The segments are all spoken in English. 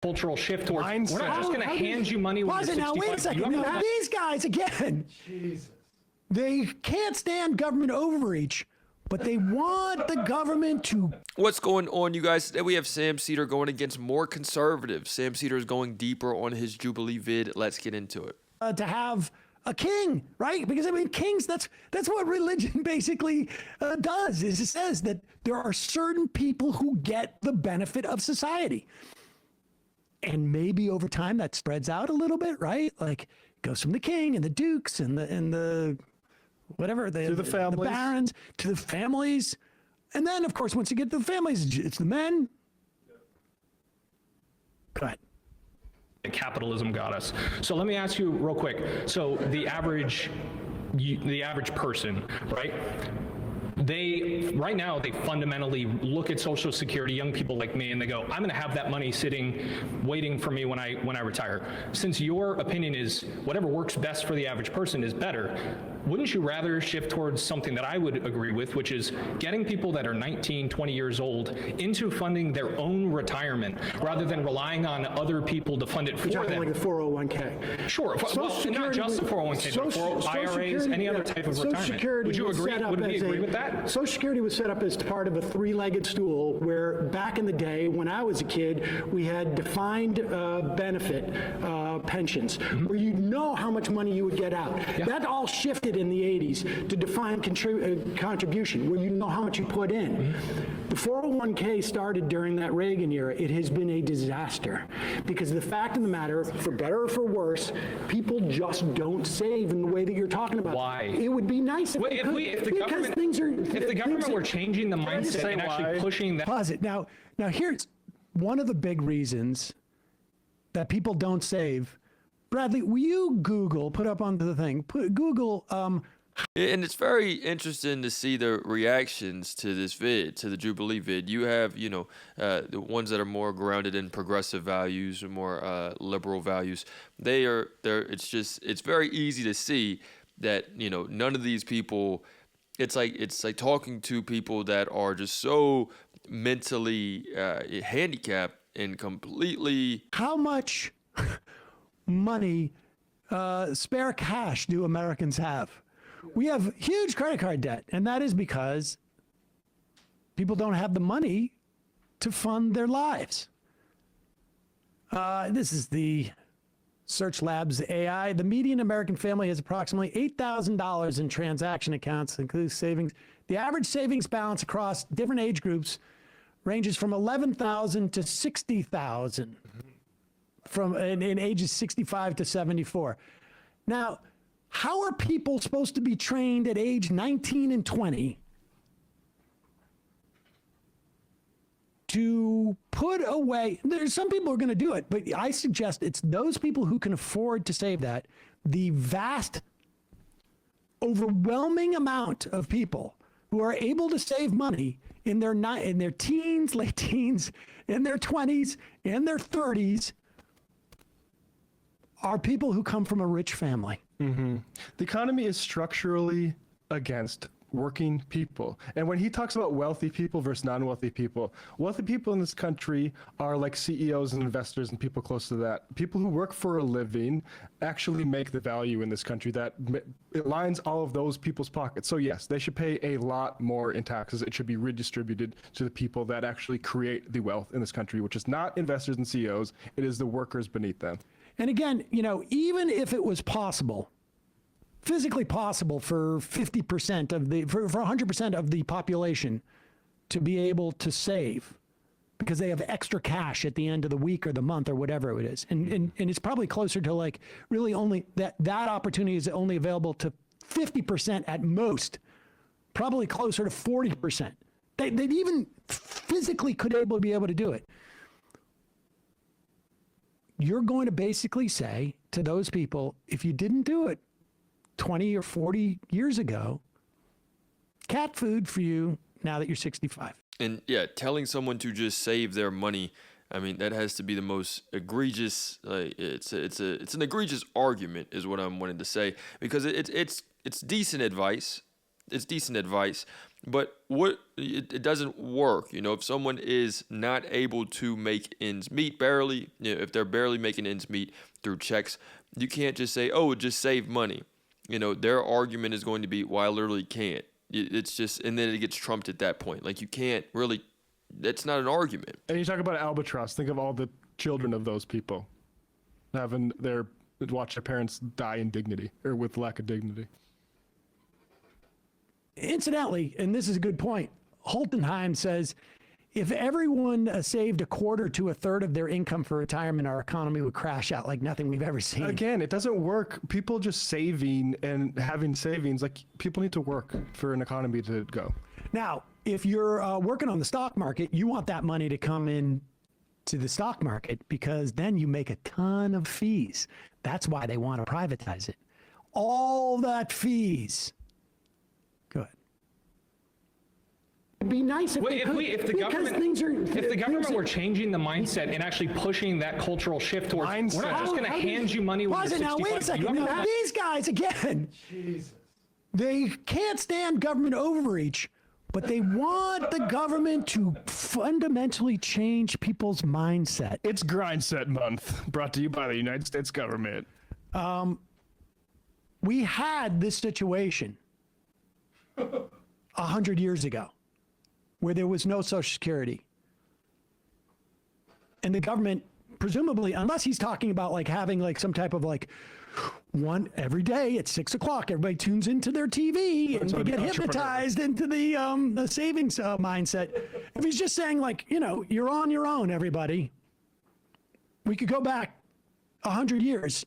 cultural shift towards, we're not just going to hand you money when you're 65. Now, wait a second. Now, these guys, again, they can't stand government overreach, but they want the government to... What's going on, you guys? Today we have Sam Seder going against more conservatives. Sam Seder is going deeper on his Jubilee vid. Let's get into it. To have a king, right? Because, I mean, kings, that's what religion basically does, is it says that there are certain people who get the benefit of society. And maybe over time that spreads out a little bit, right? Like it goes from the king and the dukes and the whatever, the barons to the families. And then, of course, once you get to the families, it's the men. Go ahead. Capitalism got us. So let me ask you real quick. So the average person, right? Right now, they fundamentally look at Social Security, young people like me, and they go, I'm going to have that money sitting, waiting for me when I retire. Since your opinion is whatever works best for the average person is better, wouldn't you rather shift towards something that I would agree with, which is getting people that are 19, 20 years old into funding their own retirement rather than relying on other people to fund it for them? Like a 401k. Sure. Well, not just the 401k, but IRAs, any other type of retirement. Would you agree? Would we agree with that? Social Security was set up as part of a three-legged stool where back in the day when I was a kid, we had defined benefit pensions where you know how much money you would get out. Yeah. That all shifted in the 80s to defined contribution where you know how much you put in. The 401k started during that Reagan era. It has been a disaster because the fact of the matter, for better or for worse, people just don't save in the way that you're talking about. Why? It would be nice if, if the government were changing the mindset and actually pushing that. Pause it. Now here's one of the big reasons that people don't save. Bradley, will you put up on the thing, Google. And it's very interesting to see the reactions to this vid, to the Jubilee vid. You have, the ones that are more grounded in progressive values or more liberal values. It's very easy to see that, none of these people, it's like talking to people that are just so mentally handicapped and completely. How much money, spare cash do Americans have? We have huge credit card debt, and that is because people don't have the money to fund their lives. This is the Search Labs AI. The median American family has approximately $8,000 in transaction accounts, including savings. The average savings balance across different age groups ranges from $11,000 to $60,000 in ages 65 to 74. Now, how are people supposed to be trained at age 19 and 20 to put away? There's some people who are going to do it, but I suggest it's those people who can afford to save that. The vast, overwhelming amount of people who are able to save money in their teens, late teens, in their 20s, in their 30s, are people who come from a rich family. Mm-hmm. The economy is structurally against working people. And when he talks about wealthy people versus non-wealthy people, wealthy people in this country are like CEOs and investors and people close to that. People who work for a living actually make the value in this country that it lines all of those people's pockets. So yes, they should pay a lot more in taxes. It should be redistributed to the people that actually create the wealth in this country, which is not investors and CEOs. It is the workers beneath them. And again, even if it was possible, physically possible for 50% for 100% of the population to be able to save because they have extra cash at the end of the week or the month or whatever it is. And it's probably closer to like really only that opportunity is only available to 50% at most, probably closer to 40%. They'd even physically be able to do it. You're going to basically say to those people, if you didn't do it 20 or 40 years ago, cat food for you now that you're 65. And yeah, telling someone to just save their money, I mean, that has to be the most egregious, it's an egregious argument is what I'm wanting to say, because it's decent advice. It's decent advice, But it doesn't work. You know, if someone is not able to make ends meet barely, you know, if they're barely making ends meet through checks, you can't just say, oh, just save money. You know, their argument is going to be, well, I literally can't. It's just, and then it gets trumped at that point. Like, you can't really, that's not an argument. And you talk about albatross. Think of all the children of those people having watch their parents die in dignity or with lack of dignity. Incidentally, and this is a good point, Holtenheim says, if everyone saved a quarter to a third of their income for retirement, our economy would crash out like nothing we've ever seen. Again, it doesn't work. People just saving and having savings, like people need to work for an economy to go. Now, if you're working on the stock market, you want that money to come in to the stock market because then you make a ton of fees. That's why they want to privatize it. All that fees. Good. It'd be nice if they could, if the because government, things are, if the government were changing the mindset and actually pushing that cultural shift towards, we're not just going to hand you money when you're 65. Now, wait a second. Now, these guys, again, they can't stand government overreach, but they want the government to fundamentally change people's mindset. It's Grindset Month, brought to you by the United States government. We had this situation 100 years ago where there was no Social Security. And the government, presumably, unless he's talking about like having like some type of like one every day at 6 o'clock, everybody tunes into their TV and they get hypnotized into the savings mindset. If he's just saying like, you know, you're on your own, everybody, we could go back 100 years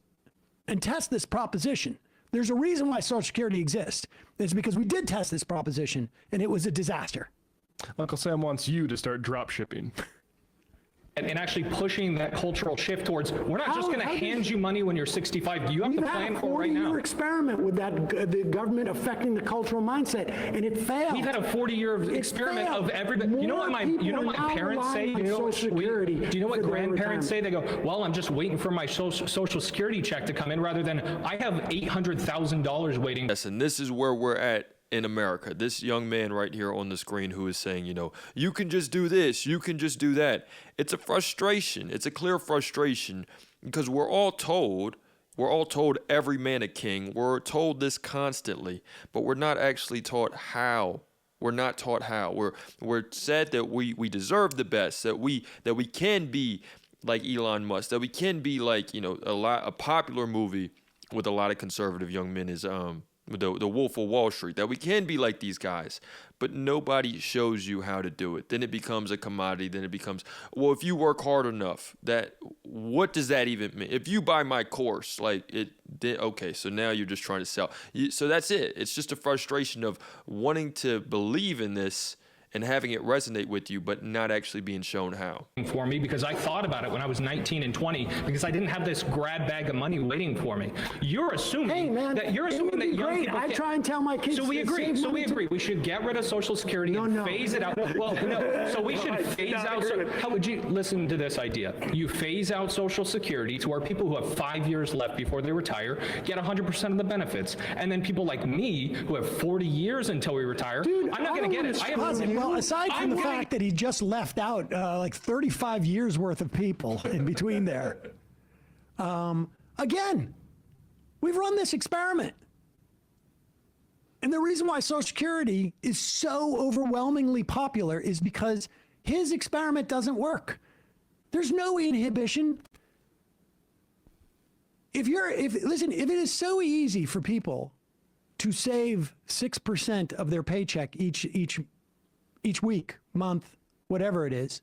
and test this proposition. There's a reason why Social Security exists. It's because we did test this proposition and it was a disaster. Uncle Sam wants you to start drop shipping. And actually pushing that cultural shift towards, we're not just going to hand you money when you're 65. You have to plan for it right now. We've had a 40-year experiment with that, the government affecting the cultural mindset, and it failed. We've had a 40-year experiment of everybody. You know what my parents say? You know, do you know what grandparents say? They go, well, I'm just waiting for my social security check to come in rather than I have $800,000 waiting. Yes, and this is where we're at in America. This young man right here on the screen who is saying, you know, you can just do this, you can just do that. It's a frustration. It's a clear frustration because we're all told every man a king. We're told this constantly, but we're not actually taught how. We're not taught how. We're said that we deserve the best, that we can be like Elon Musk, that we can be like, you know, a popular movie with a lot of conservative young men is the Wolf of Wall Street, that we can be like these guys, but nobody shows you how to do it. Then it becomes a commodity. Then it becomes, well, if you work hard enough, what does that even mean? If you buy my course, okay, so now you're just trying to sell. So that's it. It's just a frustration of wanting to believe in this and having it resonate with you, but not actually being shown how. For me, because I thought about it when I was 19 and 20, because I didn't have this grab bag of money waiting for me. You're assuming that young people I try and tell my kids. So we agree. We should get rid of Social Security and phase it out. Well, no. So we should phase out. How would you listen to this idea? You phase out Social Security to where people who have 5 years left before they retire get 100% of the benefits, and then people like me who have 40 years until we retire, I'm not going to get it. Well, aside from the fact that he just left out like 35 years worth of people in between there. Again, we've run this experiment. And the reason why Social Security is so overwhelmingly popular is because his experiment doesn't work. There's no inhibition. If it is so easy for people to save 6% of their paycheck each week, month, whatever it is,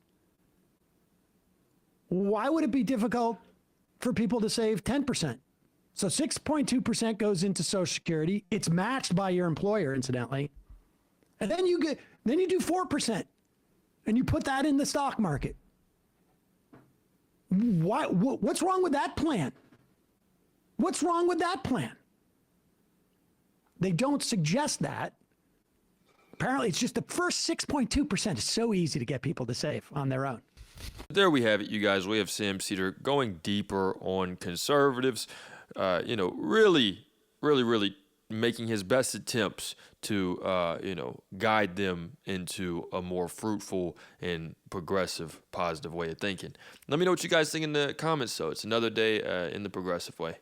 why would it be difficult for people to save 10%? So 6.2% goes into Social Security. It's matched by your employer, incidentally. And then you do 4%, and you put that in the stock market. What's wrong with that plan? What's wrong with that plan? They don't suggest that. Apparently, it's just the first 6.2% is so easy to get people to save on their own. There we have it, you guys. We have Sam Seder going deeper on conservatives, really making his best attempts to, guide them into a more fruitful and progressive, positive way of thinking. Let me know what you guys think in the comments, though. It's another day in the progressive way.